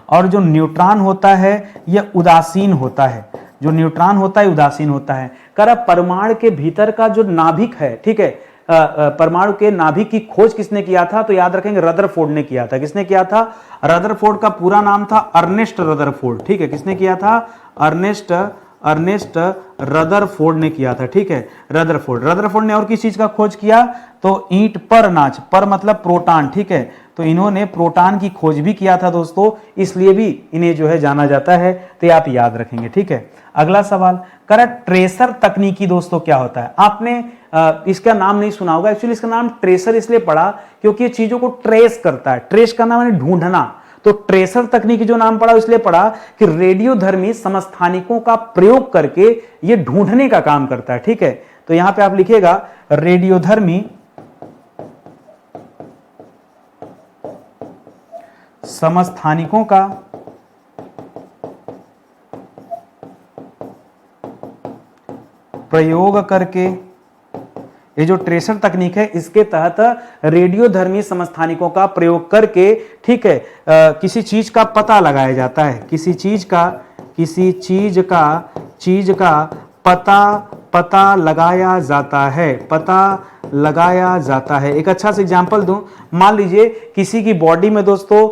और जो न्यूट्रॉन होता है यह उदासीन होता है। जो न्यूट्रॉन होता है उदासीन होता है। कर परमाणु के भीतर का जो नाभिक है, ठीक है, परमाणु के नाभिक की खोज किसने किया था? तो याद रखेंगे रदरफोर्ड ने किया था। किसने किया था? रदरफोर्ड का पूरा नाम था अर्नेस्ट रदरफोर्ड, ठीक है। किसने किया था? अर्नेस्ट रदरफोर्ड ने किया था, ठीक है। रदरफोर्ड ने और किस चीज का खोज किया? तो ईंट पर अनाज, पर मतलब प्रोटॉन, ठीक है। तो इन्होंने प्रोटॉन की खोज भी किया था दोस्तों, इसलिए भी इन्हें जो है जाना जाता है, तो ये आप याद रखेंगे, ठीक है। अगला सवाल, कर ट्रेसर तकनीकी दोस्तों क्या होता है? आपने इसका नाम नहीं सुना होगा। एक्चुअली इसका नाम ट्रेसर इसलिए पड़ा क्योंकि ये चीजों को ट्रेस करता है। ट्रेस का नाम है ढूंढना, तो ट्रेसर तकनीकी जो नाम पड़ा इसलिए पड़ा कि रेडियोधर्मी समस्थानिकों का प्रयोग करके ये ढूंढने का काम करता है, ठीक है। तो यहां पे आप लिखिएगा रेडियोधर्मी समस्थानिकों का प्रयोग करके, ये जो ट्रेसर तकनीक है इसके तहत रेडियोधर्मी समस्थानिकों का प्रयोग करके, ठीक है, किसी चीज का पता लगाया जाता है। किसी चीज का पता लगाया जाता है, पता लगाया जाता है। एक अच्छा सा एग्जांपल दूं, मान लीजिए किसी की बॉडी में दोस्तों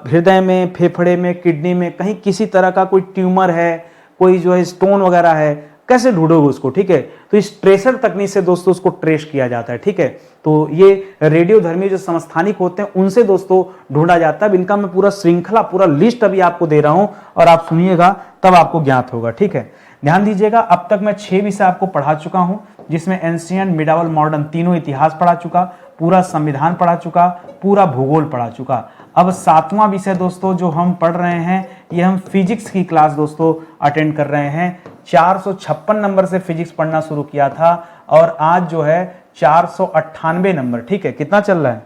हृदय में, फेफड़े में, किडनी में कहीं किसी तरह का कोई ट्यूमर है, कोई जो है स्टोन वगैरह है, कैसे ढूंढोगे उसको, ठीक है। तो इस ट्रेसर तकनीक से दोस्तों उसको ट्रेस किया जाता है, ठीक है। तो ये रेडियोधर्मी जो समस्थानिक होते हैं उनसे दोस्तों ढूंढा जाता है। इनका मैं पूरा श्रृंखला, पूरा लिस्ट अभी आपको दे रहा हूं और आप सुनिएगा तब आपको ज्ञात होगा, ठीक है। ध्यान दीजिएगा, अब तक मैं 6 विषय आपको पढ़ा चुका हूं, जिसमें एंशिएंट, मिडावल, मॉडर्न तीनों इतिहास पढ़ा चुका, पूरा संविधान पढ़ा चुका, पूरा भूगोल पढ़ा चुका। अब 7वां विषय दोस्तों जो हम पढ़ रहे हैं, ये हम फिजिक्स की क्लास दोस्तों अटेंड कर रहे हैं। 456 नंबर से फिजिक्स पढ़ना शुरू किया था और आज जो है 498 नंबर, ठीक है। कितना चल रहा है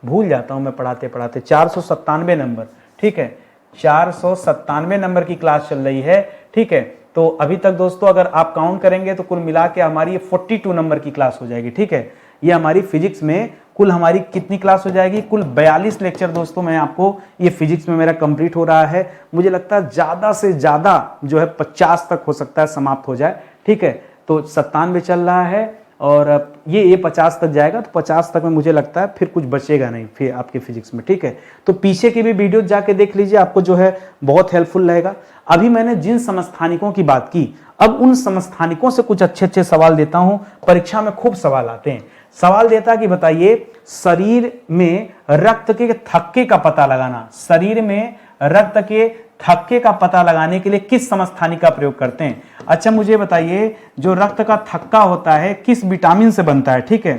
भूल जाता हूं मैं पढ़ाते पढ़ाते। 497 नंबर, ठीक है, 497 नंबर की क्लास चल रही है, ठीक है। तो अभी तक दोस्तों अगर आप काउंट करेंगे तो कुल मिला के हमारी 42 नंबर की क्लास हो जाएगी, ठीक है। ये हमारी फिजिक्स में कुल हमारी कितनी क्लास हो जाएगी? कुल 42 लेक्चर दोस्तों मैं आपको, ये फिजिक्स में मेरा कंप्लीट हो रहा है। मुझे लगता है ज्यादा से ज्यादा जो है 50 तक हो सकता है समाप्त हो जाए, ठीक है। तो 97 चल रहा है और ये 50 तक जाएगा, तो 50 तक में मुझे लगता है फिर कुछ बचेगा नहीं फिर आपके फिजिक्स में, ठीक है। तो पीछे की भी वीडियो जाके देख लीजिए, आपको जो है बहुत हेल्पफुल रहेगा। अभी मैंने जिन समस्थानिकों की बात की, अब उन समस्थानिकों से कुछ अच्छे अच्छे सवाल देता हूं। परीक्षा में खूब सवाल आते हैं। सवाल देता कि बताइए शरीर में रक्त के थक्के का पता लगाना, शरीर में रक्त के थक्के का पता लगाने के लिए किस समस्थानिक का प्रयोग करते हैं? अच्छा मुझे बताइए, जो रक्त का थक्का होता है किस विटामिन से बनता है? ठीक है,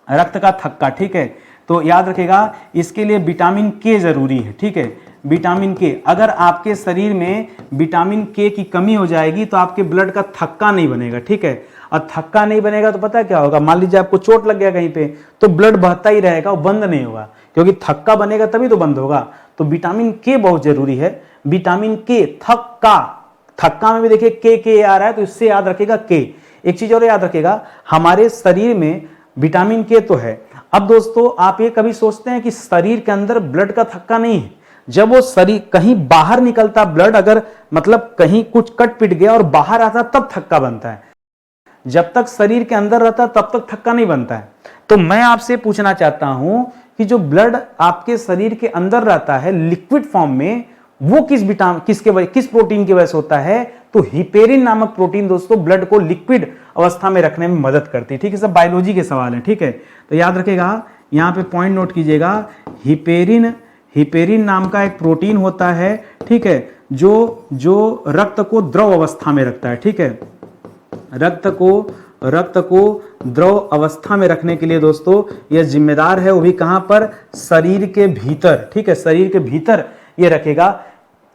रक्त का थक्का, ठीक है। तो याद रखिएगा इसके लिए विटामिन के जरूरी है, ठीक है। विटामिन के, अगर आपके शरीर में विटामिन के की कमी हो जाएगी तो आपके ब्लड का थक्का नहीं बनेगा, ठीक है। और थक्का नहीं बनेगा तो पता है क्या होगा, मान लीजिए आपको चोट लग गया कहीं पे, तो ब्लड बहता ही रहेगा, वो बंद नहीं होगा, क्योंकि थक्का बनेगा तभी तो बंद होगा। तो विटामिन के बहुत जरूरी है। विटामिन के, थक्का, थक्का में भी देखिए के आ रहा है, तो इससे याद रखेगा के। एक चीज और याद रखेगा, हमारे शरीर में विटामिन के तो है। अब दोस्तों आप ये कभी सोचते हैं कि शरीर के अंदर ब्लड का थक्का नहीं है, जब वो शरीर कहीं बाहर निकलता ब्लड, अगर मतलब कहीं कुछ कट पिट गया और बाहर आता तब थक्का बनता है, जब तक शरीर के अंदर रहता तब तक थक्का नहीं बनता है। तो मैं आपसे पूछना चाहता हूं कि जो ब्लड आपके शरीर के अंदर रहता है लिक्विड फॉर्म में, वो किस प्रोटीन की वजह से होता है? तो हिपेरिन नामक प्रोटीन दोस्तों ब्लड को लिक्विड अवस्था में रखने में मदद करती है, ठीक है। सब बायोलॉजी के सवाल हैं, ठीक है। तो याद रखेगा, यहां पे पॉइंट नोट कीजिएगा, हिपेरिन नाम का एक प्रोटीन होता है, ठीक है, जो रक्त को द्रव अवस्था में रखता है, ठीक है। रक्त को द्रव अवस्था में रखने के लिए दोस्तों यह जिम्मेदार है, वो भी कहां पर? शरीर के भीतर, ठीक है, शरीर के भीतर ये रखेगा,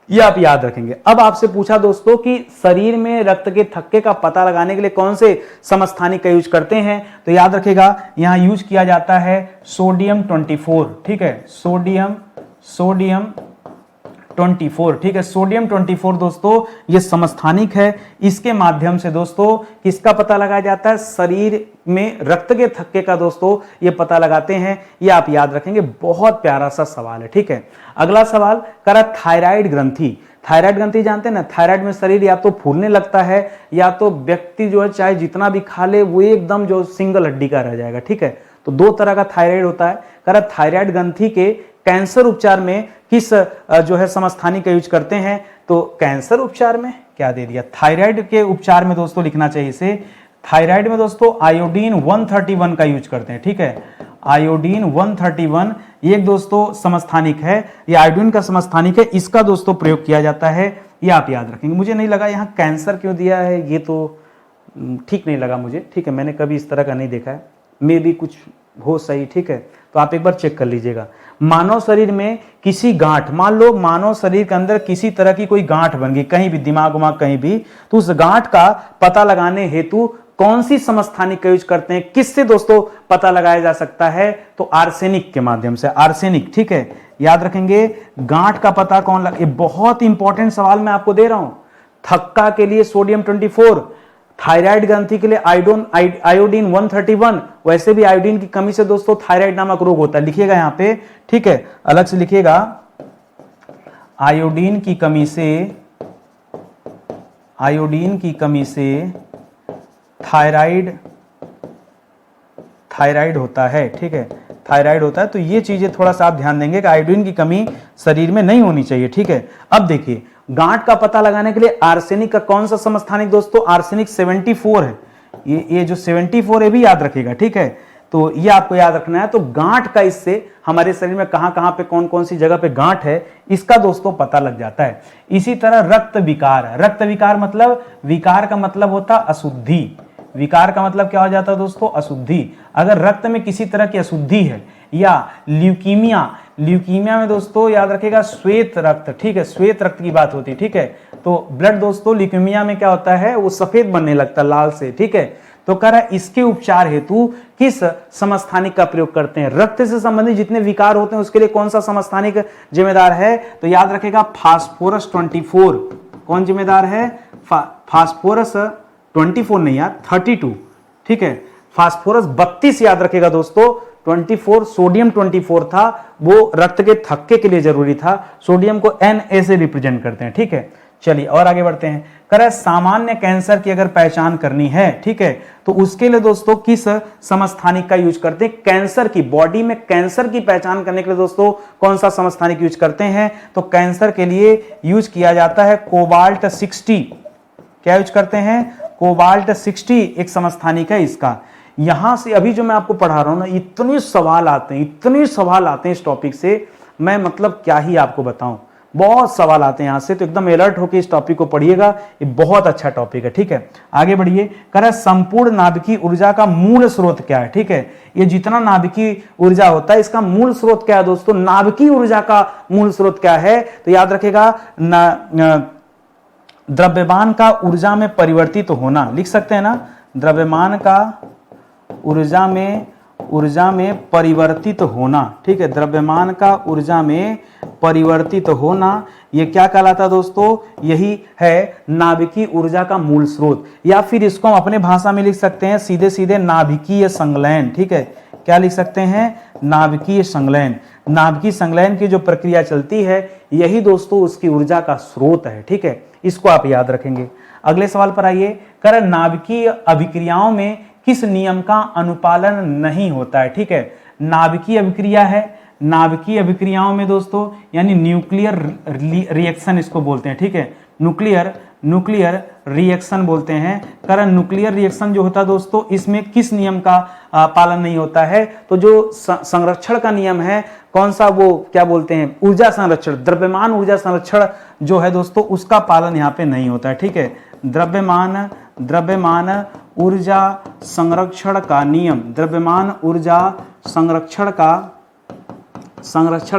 ये आप याद रखेंगे। अब आपसे पूछा दोस्तों कि शरीर में रक्त के थक्के का पता लगाने के लिए कौन से समस्थानिक का यूज करते हैं, तो याद रखेगा यहां यूज किया जाता है सोडियम 24, ठीक है, सोडियम 24, ठीक है। सोडियम 24 दोस्तों ये समस्थानिक है, इसके माध्यम से दोस्तों किसका पता लगाया जाता है? शरीर में रक्त के थक्के का दोस्तों ये पता लगाते हैं, ये आप याद रखेंगे। बहुत प्यारा सा सवाल है, ठीक है। अगला सवाल करा थायराइड ग्रंथि। थायराइड ग्रंथि जानते हैं ना, थायराइड में शरीर या तो फूलने लगता है या तो व्यक्ति जो है चाहे जितना भी खा ले वो एकदम जो सिंगल हड्डी का रह जाएगा, ठीक है। तो दो तरह का थायराइड होता है। करा थायराइड ग्रंथि के कैंसर उपचार में किस जो है समस्थानिक का यूज करते हैं? तो कैंसर उपचार में क्या दे दिया, थायराइड के उपचार में दोस्तों लिखना चाहिए इसे, थायराइड में दोस्तों आयोडीन 131 का यूज करते हैं, ठीक है। आयोडीन 131 ये दोस्तों समस्थानिक है, ये आयोडीन का समस्थानिक है, इसका दोस्तों प्रयोग किया जाता है, ये आप याद रखेंगे। मुझे नहीं लगा यहाँ कैंसर क्यों दिया है, ये तो ठीक नहीं लगा मुझे, ठीक है, मैंने कभी इस तरह का नहीं देखा है, मे भी कुछ हो सही, ठीक है। तो आप एक बार चेक कर लीजिएगा। मानव शरीर में किसी गांठ, मान लो मानव शरीर के अंदर किसी तरह की कोई गांठ बन गई कहीं भी, दिमाग उमाग कहीं भी, तो उस गांठ का पता लगाने हेतु कौन सी समस्थानिक का यूज करते हैं? किससे दोस्तों पता लगाया जा सकता है? तो आर्सेनिक के माध्यम से, आर्सेनिक, ठीक है, याद रखेंगे। गांठ का पता कौन लगा, ये बहुत इंपॉर्टेंट सवाल मैं आपको दे रहा हूं। थक्का के लिए सोडियम 24, थायराइड ग्रंथि के लिए आयोडीन 131, वैसे भी आयोडीन की कमी से दोस्तों थायराइड नामक रोग होता है, लिखिएगा यहां पे, ठीक है, अलग से लिखिएगा, आयोडीन की कमी से थायराइड होता है, ठीक है, थायराइड होता है। तो ये चीजें थोड़ा सा आप ध्यान देंगे कि आयोडीन की कमी शरीर में नहीं होनी चाहिए, ठीक है। अब देखिए गांठ का पता लगाने के लिए आर्सेनिक का कौन सा समस्थानिक दोस्तों? आर्सेनिक 74 है, ये जो 74 है भी याद रखिएगा, ठीक है। तो ये आपको याद रखना है। तो गांठ का इससे हमारे शरीर में कहां कहां पे कौन कौन सी जगह पे गांठ है इसका दोस्तों पता लग जाता है। इसी तरह रक्त विकार, रक्त विकार मतलब, विकार का मतलब होता अशुद्धि, विकार का मतलब क्या हो जाता है दोस्तों? अशुद्धि। अगर रक्त में किसी तरह की अशुद्धि है, या ल्यूकीमिया, ल्यूकीमिया में दोस्तों याद रखेगा श्वेत रक्त, ठीक है, श्वेत रक्त की बात होती है, ठीक है। तो ब्लड दोस्तों ल्यूकीमिया में क्या होता है, वो सफेद बनने लगता है लाल से, ठीक है। तो कह रहा है इसके उपचार हेतु किस समस्थानिक का प्रयोग करते हैं? रक्त से संबंधित जितने विकार होते हैं उसके लिए कौन सा समस्थानिक जिम्मेदार है? तो याद रखेगा फास्फोरस 24। कौन जिम्मेदार है? फास्फोरस 24 नहीं यार, 32, ठीक है। फास्फोरस 32 याद रखेगा दोस्तों, 24 सोडियम 24 था, वो रक्त के थक्के के लिए जरूरी था। सोडियम को Na से रिप्रेजेंट करते हैं, ठीक है। चलिए और आगे बढ़ते हैं। करें सामान्य कैंसर की अगर पहचान करनी है, ठीक है, तो उसके लिए दोस्तों किस समस्थानिक का यूज करते हैं? कैंसर की बॉडी में कैंसर की पहचान करने के लिए दोस्तों कौन सा समस्थानिक यूज करते हैं? तो कैंसर के लिए यूज किया जाता है कोबाल्ट 60। क्या यूज करते हैं? कोबाल्ट 60 एक समस्थानिक है इसका। यहां से अभी जो मैं आपको पढ़ा रहा हूं ना, इतने सवाल आते हैं, इतने सवाल आते हैं इस टॉपिक से, मैं मतलब क्या ही आपको बताऊं। बहुत सवाल आते हैं यहाँ से, तो एकदम अलर्ट होकर इस टॉपिक को पढ़िएगा, ये बहुत अच्छा टॉपिक है। ठीक है, आगे बढ़िए। कह रहा है संपूर्ण नाभिकीय ऊर्जा का मूल स्रोत क्या है। ठीक है, ये जितना नाभिकीय ऊर्जा होता है इसका मूल स्रोत क्या है दोस्तों, नाभिकीय ऊर्जा का मूल स्रोत क्या है, तो याद रखेगा द्रव्यमान का ऊर्जा में परिवर्तित होना, लिख सकते हैं ना, द्रव्यमान का ऊर्जा में परिवर्तित होना। ठीक है, द्रव्यमान का ऊर्जा में परिवर्तित होना, ये क्या कहलाता है दोस्तों, यही है नाभिकीय ऊर्जा का मूल स्रोत, या फिर इसको हम अपने भाषा में लिख सकते हैं सीधे सीधे नाभिकीय संलयन। ठीक है, क्या लिख सकते हैं, नाभिकीय संलयन। नाभिकीय संलयन की जो प्रक्रिया चलती है यही दोस्तों उसकी ऊर्जा का स्रोत है। ठीक है, इसको आप याद रखेंगे। अगले सवाल पर आइए। कर नाभिकीय अभिक्रियाओं में किस नियम का अनुपालन नहीं होता है। ठीक है, नाभिकीय अभिक्रिया है, नाभिकीय अभिक्रियाओं में दोस्तों यानी न्यूक्लियर रिएक्शन इसको बोलते हैं। ठीक है, न्यूक्लियर रिएक्शन बोलते हैं। कारण न्यूक्लियर रिएक्शन जो होता है दोस्तों इसमें किस नियम का पालन नहीं होता है, तो जो संरक्षण का नियम है, कौन सा, वो क्या बोलते हैं, ऊर्जा संरक्षण, द्रव्यमान ऊर्जा संरक्षण जो है दोस्तों उसका पालन यहाँ पे नहीं होता है। ठीक है, द्रव्यमान ऊर्जा संरक्षण का नियम, द्रव्यमान ऊर्जा संरक्षण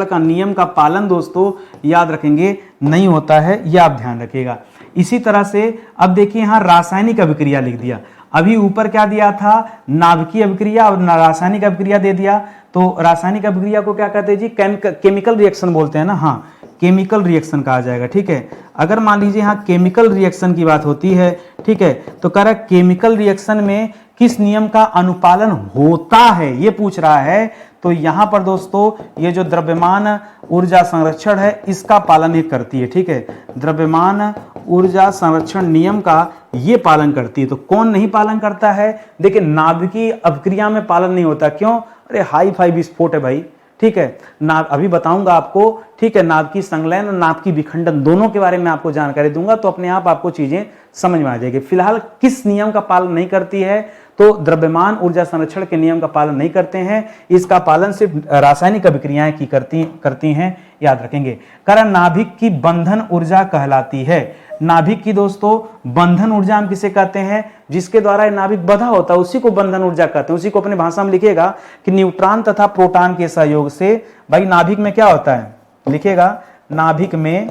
का नियम का पालन दोस्तों याद रखेंगे नहीं होता है, यह आप ध्यान रखिएगा। इसी तरह से अब देखिए यहाँ रासायनिक अभिक्रिया लिख दिया, अभी ऊपर क्या दिया था, नाभिकीय अभिक्रिया और रासायनिक अभिक्रिया दे दिया। तो रासायनिक अभिक्रिया को क्या कहते हैं जी, केमिकल रिएक्शन बोलते हैं ना, हाँ केमिकल रिएक्शन कहा जाएगा। ठीक है, अगर मान लीजिए यहाँ केमिकल रिएक्शन की बात होती है, ठीक है, तो कह रहा है केमिकल रिएक्शन में किस नियम का अनुपालन होता है ये पूछ रहा है। तो यहाँ पर दोस्तों ये जो द्रव्यमान ऊर्जा संरक्षण है इसका पालन ये करती है। ठीक है, द्रव्यमान ऊर्जा संरक्षण नियम का ये पालन करती है। तो कौन नहीं पालन करता है, देखिए नाभिकीय अभिक्रिया में पालन नहीं होता, क्यों, अरे हाई फाई विस्फोट है भाई। ठीक है, नाभ अभी बताऊंगा आपको। ठीक है, नाभिकीय संलयन और नाभिकीय विखंडन दोनों के बारे में आपको जानकारी दूंगा, तो अपने आप आपको चीजें समझ में आ जाएगी। फिलहाल किस नियम का पालन नहीं करती है, तो द्रव्यमान ऊर्जा संरक्षण के नियम का पालन नहीं करते हैं, इसका पालन सिर्फ रासायनिक अभिक्रियाएं की करती हैं, याद रखेंगे। कारण नाभिक की बंधन ऊर्जा कहलाती है। नाभिक की दोस्तों बंधन ऊर्जा हम किसे कहते हैं, जिसके द्वारा नाभिक बंधा होता है उसी को बंधन ऊर्जा कहते हैं। उसी को अपने भाषा में लिखिएगा कि न्यूट्रॉन तथा प्रोटॉन के सहयोग से, भाई नाभिक में क्या होता है, लिखिएगा नाभिक में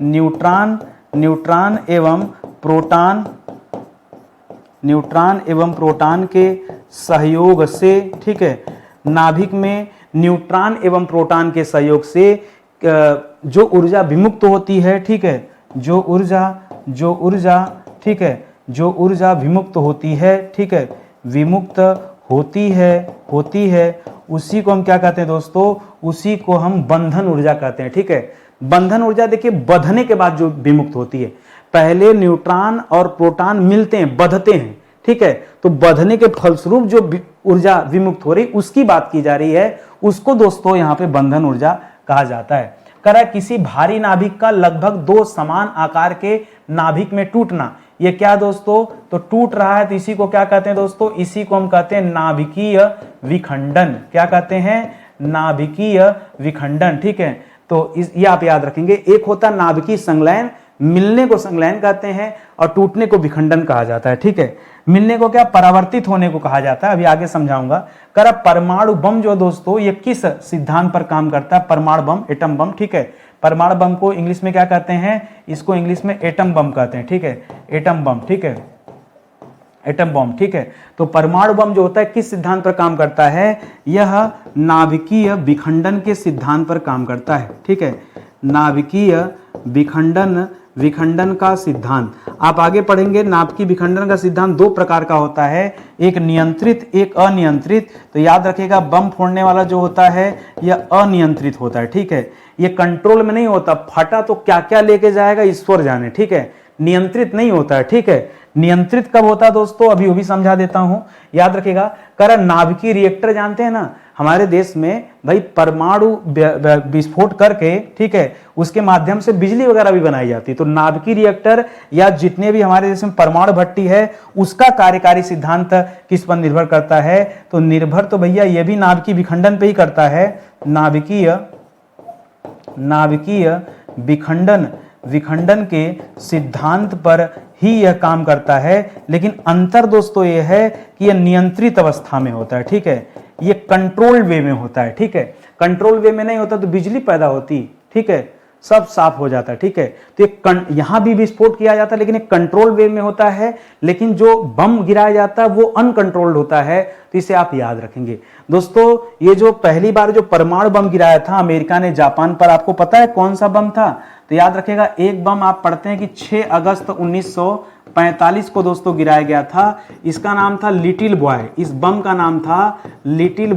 न्यूट्रॉन एवं प्रोटॉन के सहयोग से, ठीक है, नाभिक में न्यूट्रॉन एवं प्रोटॉन के सहयोग से जो ऊर्जा विमुक्त होती है, ठीक है, जो ऊर्जा ठीक है, जो ऊर्जा विमुक्त होती है, ठीक है, विमुक्त होती है, उसी को हम क्या कहते हैं दोस्तों, उसी को हम बंधन ऊर्जा कहते हैं। ठीक है, बंधन ऊर्जा देखिए बंधने के बाद जो विमुक्त होती है, पहले न्यूट्रॉन और प्रोटॉन मिलते हैं, बंधते हैं, ठीक है, तो बंधने के फलस्वरूप जो ऊर्जा विमुक्त हो रही उसकी बात की जा रही है, उसको दोस्तों यहाँ पे बंधन ऊर्जा कहा जाता है। करा किसी भारी नाभिक का लगभग दो समान आकार के नाभिक में टूटना, ये क्या दोस्तों, तो टूट रहा है, तो इसी को क्या कहते हैं दोस्तों, इसी को हम कहते हैं नाभिकीय विखंडन। क्या कहते हैं, नाभिकीय विखंडन। ठीक है, तो ये आप याद रखेंगे। एक होता है नाभिकीय संलयन, मिलने को संलयन कहते हैं और टूटने को विखंडन कहा जाता है। ठीक है, मिलने को क्या, परावर्तित होने को कहा जाता है, अभी आगे समझाऊंगा। कर परमाणु बम जो दोस्तों ये किस सिद्धांत पर काम करता है, परमाणु बम, एटम बम। ठीक है, परमाणु बम को इंग्लिश में क्या कहते हैं, इसको इंग्लिश में एटम बम कहते हैं। ठीक है, एटम बम, ठीक है, एटम बम। ठीक है, तो परमाणु बम जो होता है किस सिद्धांत पर काम करता है, यह नाभिकीय विखंडन के सिद्धांत पर काम करता है। ठीक है, नाभिकीय विखंडन का सिद्धांत आप आगे पढ़ेंगे। नाभिकीय विखंडन का सिद्धांत दो प्रकार का होता है, एक नियंत्रित, एक अनियंत्रित। तो याद रखिएगा बम फोड़ने वाला जो होता है यह अनियंत्रित होता है। ठीक है, ये कंट्रोल में नहीं होता, फटा तो क्या क्या लेके जाएगा ईश्वर जाने। ठीक है, नियंत्रित नहीं होता है। ठीक है, नियंत्रित कब होता है दोस्तों, अभी वो भी समझा देता हूं, याद रखिएगा। कारण नाभिकीय रिएक्टर जानते हैं ना, हमारे देश में भाई परमाणु विस्फोट करके, ठीक है, उसके माध्यम से बिजली वगैरह भी बनाई जाती है। तो नाभिकीय रिएक्टर या जितने भी हमारे देश में परमाणु भट्टी है उसका कार्यकारी सिद्धांत किस पर निर्भर करता है, तो निर्भर तो भैया ये भी नाभिकीय विखंडन पे ही करता है। नाभिकीय नाभिकीय विखंडन विखंडन के सिद्धांत पर ही यह काम करता है, लेकिन अंतर दोस्तों ये है कि यह नियंत्रित अवस्था में होता है। ठीक है, ये कंट्रोल्ड वे में होता है। ठीक है, कंट्रोल वे में नहीं होता तो बिजली पैदा होती, ठीक है, सब साफ हो जाता है। ठीक है, तो यहां भी विस्फोट किया जाता है, लेकिन एक कंट्रोल वे में होता है, लेकिन जो बम गिराया जाता है वो अनकंट्रोल्ड होता है। तो इसे आप याद रखेंगे दोस्तों। ये जो पहली बार जो परमाणु बम गिराया था अमेरिका ने जापान पर, आपको पता है कौन सा बम था? तो याद रखिएगा, एक बम आप पढ़ते हैं कि 6 अगस्त 1945 को दोस्तों गिराया गया था। इसका नाम था लिटिल बॉय। इस बम का नाम था लिटिल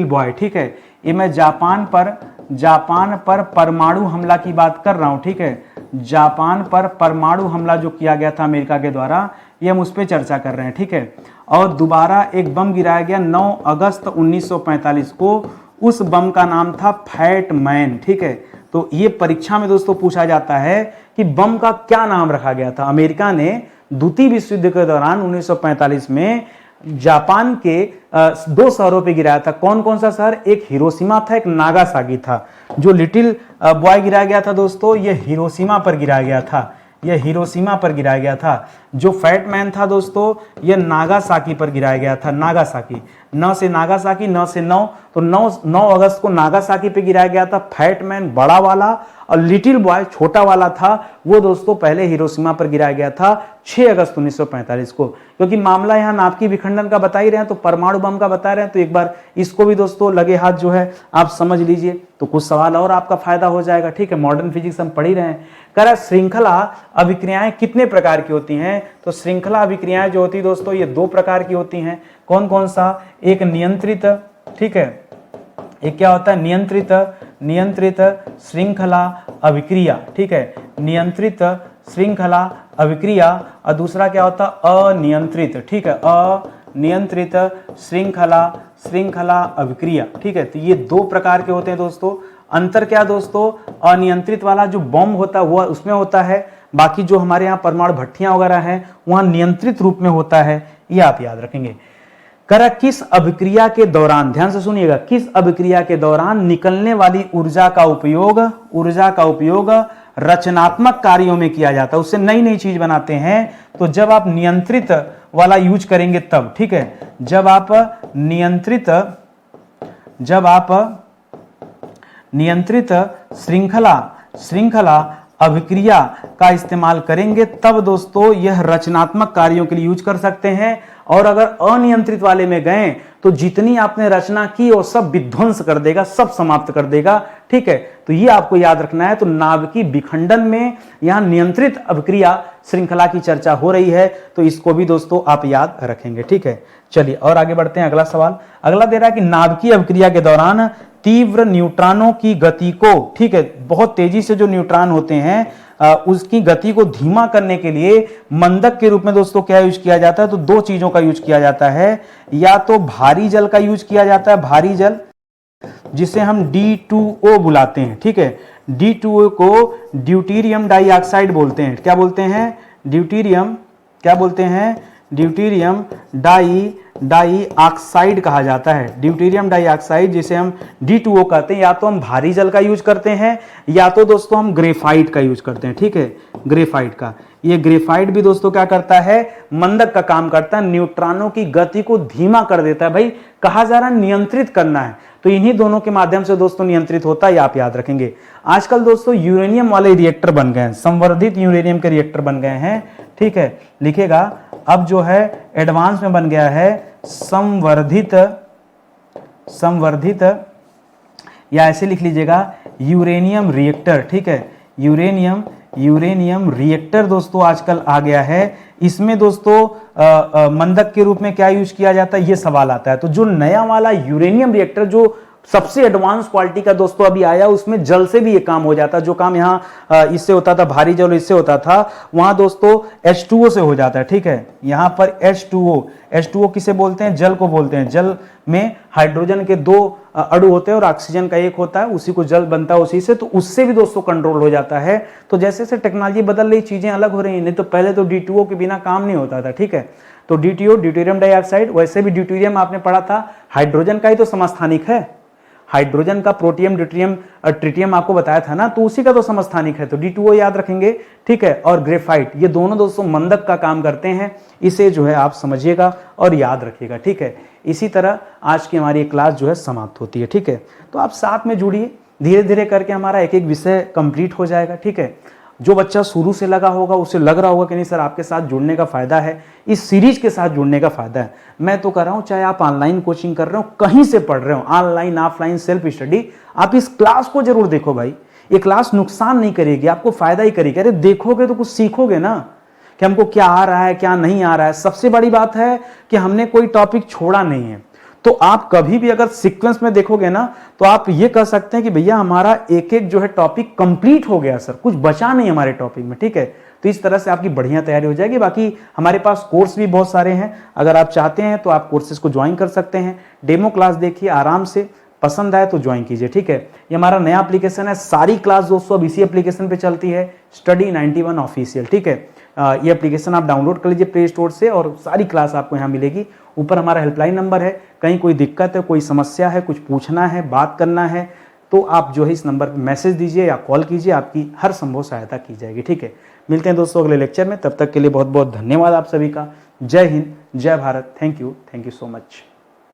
बॉय। ठीक है, ये मैं जापान पर परमाणु हमला की बात कर रहा हूं। ठीक है, जापान पर परमाणु हमला जो किया गया था अमेरिका के द्वारा, ये हम उस पर चर्चा कर रहे हैं। ठीक है, और दोबारा एक बम गिराया गया 9 अगस्त 1945 को। उस बम का नाम था फैट मैन। ठीक है, तो ये परीक्षा में दोस्तों पूछा जाता है कि बम का क्या नाम रखा गया था। अमेरिका ने द्वितीय विश्व युद्ध के दौरान 1945 में जापान के 2 शहरों पे गिराया था। कौन कौन सा शहर? एक हिरोशिमा था, एक नागासाकी था। जो लिटिल बॉय गिराया गया था दोस्तों, ये हिरोशिमा पर गिराया गया था। यह हिरोशिमा पर गिराया गया था। जो फैट मैन था दोस्तों, यह नागासाकी पर गिराया गया था। नागासाकी, 9 से नागासाकी, 9 से 9, तो 9 अगस्त को नागासाकी पे गिराया गया था फैट मैन बड़ा वाला, और लिटिल बॉय छोटा वाला था, वो दोस्तों पहले हिरोशिमा पर गिराया गया था 6 अगस्त 1945 को। क्योंकि मामला यहाँ नाभिकीय विखंडन का बता ही रहे हैं, तो परमाणु बम का बता रहे हैं, तो एक बार इसको भी दोस्तों लगे हाथ जो है आप समझ लीजिए, तो कुछ सवाल और आपका फायदा हो जाएगा। ठीक है, मॉडर्न फिजिक्स हम पढ़ ही रहे हैं। कह रहा श्रृंखला अभिक्रियाएं कितने प्रकार की होती हैं? तो श्रृंखला अभिक्रियाएं जो होती है दोस्तों, ये 2 प्रकार की होती हैं। कौन कौन सा? एक नियंत्रित, ठीक है, एक क्या होता है? नियंत्रित श्रृंखला अभिक्रिया। ठीक है, नियंत्रित श्रृंखला अभिक्रिया, और दूसरा क्या होता है? अनियंत्रित। ठीक है, अनियंत्रित श्रृंखला अभिक्रिया। ठीक है, तो ये 2 प्रकार के होते हैं दोस्तों। अंतर क्या दोस्तों? अनियंत्रित वाला जो बम होता है वो उसमें होता है, बाकी जो हमारे यहाँ परमाणु भट्टियां वगैरह हैं वहां नियंत्रित रूप में होता है। ये आप याद रखेंगे। करा किस अभिक्रिया के दौरान, ध्यान से सुनिएगा, किस अभिक्रिया के दौरान निकलने वाली ऊर्जा का उपयोग रचनात्मक कार्यों में किया जाता है, उससे नई नई चीज बनाते हैं। तो जब आप नियंत्रित वाला यूज करेंगे तब। ठीक है, जब आप नियंत्रित श्रृंखला अभिक्रिया का इस्तेमाल करेंगे तब दोस्तों यह रचनात्मक कार्यों के लिए यूज कर सकते हैं। और अगर अनियंत्रित वाले में गए तो जितनी आपने रचना की वो सब विध्वंस कर देगा, सब समाप्त कर देगा। ठीक है, तो ये आपको याद रखना है। तो नाभिकीय विखंडन में यहां नियंत्रित अभिक्रिया श्रृंखला की चर्चा हो रही है, तो इसको भी दोस्तों आप याद रखेंगे। ठीक है, चलिए और आगे बढ़ते हैं। अगला सवाल अगला दे रहा है कि नाभिकीय अभिक्रिया के दौरान तीव्र न्यूट्रॉनों की गति को, ठीक है, बहुत तेजी से जो न्यूट्रॉन होते हैं उसकी गति को धीमा करने के लिए मंदक के रूप में दोस्तों क्या यूज किया जाता है? तो 2 चीजों का यूज किया जाता है। या तो भारी जल का यूज किया जाता है, भारी जल जिसे हम D2O बुलाते हैं। ठीक है, D2O को ड्यूटीरियम डाइऑक्साइड बोलते हैं। क्या बोलते हैं? ड्यूटीरियम, क्या बोलते हैं? ड्यूटीरियम डाइऑक्साइड कहा जाता है। ड्यूटीरियम डाइऑक्साइड जिसे हम D2O कहते हैं। या तो हम भारी जल का यूज करते हैं या तो दोस्तों हम ग्रेफाइट का यूज करते हैं। ठीक है, ग्रेफाइट का, ये ग्रेफाइट भी दोस्तों क्या करता है? मंदक का काम करता है, न्यूट्रॉनों की गति को धीमा कर देता है। भाई कहा जा रहा है नियंत्रित करना है, तो इन्हीं दोनों के माध्यम से दोस्तों नियंत्रित होता है, आप याद रखेंगे। आजकल दोस्तों यूरेनियम वाले रिएक्टर बन गए हैं, संवर्धित यूरेनियम के रिएक्टर बन गए हैं। ठीक है, लिखेगा अब जो है एडवांस में बन गया है संवर्धित या ऐसे लिख लीजिएगा यूरेनियम रिएक्टर। ठीक है, यूरेनियम रिएक्टर दोस्तों आजकल आ गया है। इसमें दोस्तों मंदक के रूप में क्या यूज किया जाता है, ये सवाल आता है। तो जो नया वाला यूरेनियम रिएक्टर जो सबसे एडवांस क्वालिटी का दोस्तों अभी आया, उसमें जल से भी ये काम हो जाता है। जो काम यहाँ इससे होता था, भारी जल इससे होता था, वहां दोस्तों H2O से हो जाता है। ठीक है, यहाँ पर H2O किसे बोलते हैं? जल को बोलते हैं। जल में हाइड्रोजन के 2 अणु होते हैं और ऑक्सीजन का 1 होता है, उसी को जल बनता है उसी से, तो उससे भी दोस्तों कंट्रोल हो जाता है। तो जैसे जैसे टेक्नोलॉजी बदल रही, चीजें अलग हो रही हैं। नहीं तो पहले तो D2O के बिना काम नहीं होता था। ठीक है, तो DTO ड्यूटेरियम डाइऑक्साइड, वैसे भी ड्यूटेरियम आपने पढ़ा था हाइड्रोजन का ही तो समस्थानिक है। हाइड्रोजन का प्रोटियम ड्यूटेरियम ट्रिटियम आपको बताया था ना, तो उसी का तो समस्थानिक है, तो D2O याद रखेंगे, ठीक है। और ग्रेफाइट, ये दोनों दोस्तों मंदक का काम करते हैं, इसे जो है आप समझिएगा और याद रखिएगा, ठीक है। इसी तरह आज की हमारी क्लास जो है समाप्त होती है, ठीक है। तो आप साथ में जुड़िए, धीरे धीरे करके हमारा एक एक विषय कंप्लीट हो जाएगा, ठीक है। जो बच्चा शुरू से लगा होगा उसे लग रहा होगा कि नहीं सर आपके साथ जुड़ने का फायदा है, इस सीरीज के साथ जुड़ने का फायदा है। मैं तो कर रहा हूं, चाहे आप ऑनलाइन कोचिंग कर रहे हो, कहीं से पढ़ रहे हो, ऑनलाइन ऑफलाइन सेल्फ स्टडी, आप इस क्लास को जरूर देखो भाई। ये क्लास नुकसान नहीं करेगी, आपको फायदा ही करेगी। अरे देखोगे तो कुछ सीखोगे ना, कि हमको क्या आ रहा है क्या नहीं आ रहा है। सबसे बड़ी बात है कि हमने कोई टॉपिक छोड़ा नहीं है। तो आप कभी भी अगर सीक्वेंस में देखोगे ना, तो आप ये कह सकते हैं कि भैया हमारा एक एक जो है टॉपिक कंप्लीट हो गया सर, कुछ बचा नहीं हमारे टॉपिक में, ठीक है। तो इस तरह से आपकी बढ़िया तैयारी हो जाएगी। बाकी हमारे पास कोर्स भी बहुत सारे हैं, अगर आप चाहते हैं तो आप कोर्सेज को ज्वाइन कर सकते हैं। डेमो क्लास देखिए आराम से, पसंद आए तो ज्वाइन कीजिए, ठीक है। ये हमारा नया एप्लीकेशन है, सारी क्लास दोस्तों अब इसी एप्लीकेशन पे चलती है, स्टडी 91 ऑफिशियल, ठीक है। ये एप्लीकेशन आप डाउनलोड कर लीजिए प्ले स्टोर से और सारी क्लास आपको यहाँ मिलेगी। ऊपर हमारा हेल्पलाइन नंबर है, कहीं कोई दिक्कत है, कोई समस्या है, कुछ पूछना है, बात करना है, तो आप जो है इस नंबर पर मैसेज दीजिए या कॉल कीजिए, आपकी हर संभव सहायता की जाएगी, ठीक है। मिलते हैं दोस्तों अगले लेक्चर में, तब तक के लिए बहुत बहुत धन्यवाद आप सभी का। जय हिंद, जय Bharat, thank you so much.